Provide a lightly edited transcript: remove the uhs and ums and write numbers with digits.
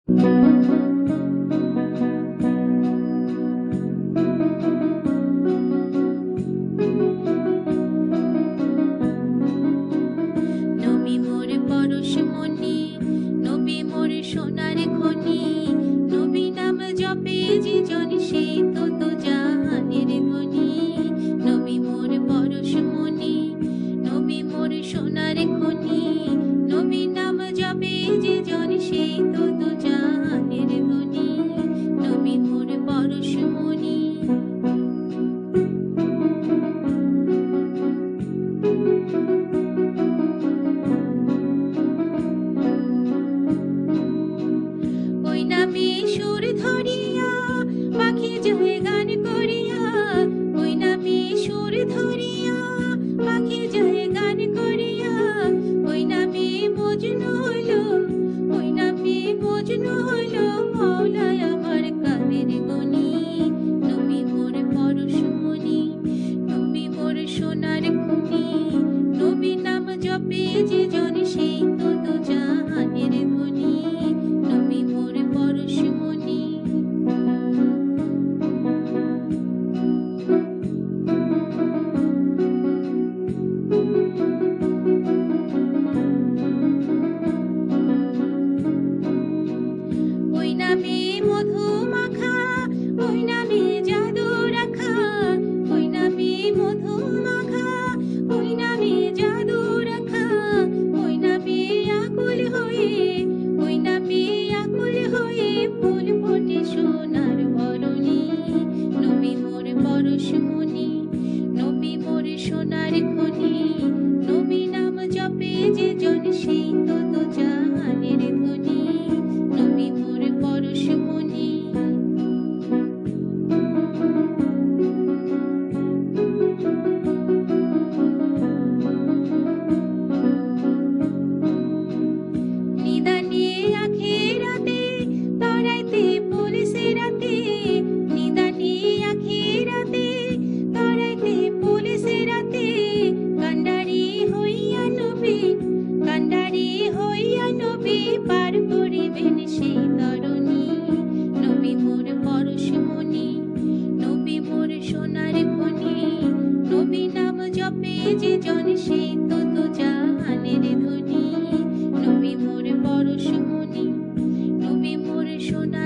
নবী মোর পরশমণি, নবী মোর সোনার খনি, নবী নাম জপে যে জন সে তো জাহানের ধনী। নবী মোর পরশমণি, নবী মোর সোনার খনি, নবী নাম জপে যে জন সে তো জাহানের ধনী। নবী মোর পরশমণি। ওই নামে সুর ধরিয়া পাখি যায় গান করিয়া, ওই নামে সুর ধরিয়া পাখি যায় গান করিয়া, ওই নামে মজনু হইল, ওই নামে মজনু হইল মওলা আমার কাদের গনি। নবী মোর পরশমণি, নবী মোর সোনার খনি, নবী নাম জপে যে জন সেই তো জাহানের ধনী। নবী মোর পরশমণি। ওই নামে মধু মাখা, ওই নামে জাদু রাখা, ওই নামে মধু মাখা, ওই নামে জাদু রাখা, ওই নামে আকুল হয়ে, ওই নামে আকুল হয়ে ফুল ফোটে সোনার বরণী। নবী মোর পরশমণি, নবী মোর সোনার খনি, নবী নাম জপে যে জন সেই তো জাহানের ধনী। নবী মোর পরশমণি। নিদানে আখিরাতে তরাইতে পুলিশে রাতে, নিদানে আখিরাতে তরাইতে পুলিশে রাতে, কান্ডারি হইয়া নবী, কান্ডারি হইয়া নবী পার করিবেন সেই তরণী। নবী মোর পরশমণি, নবী মোর সোনার খনি, নবী নাম জপে যে জন সেই তো জাহানের ধনী। নবী মোর পরশমণি, নবী মোর সোনার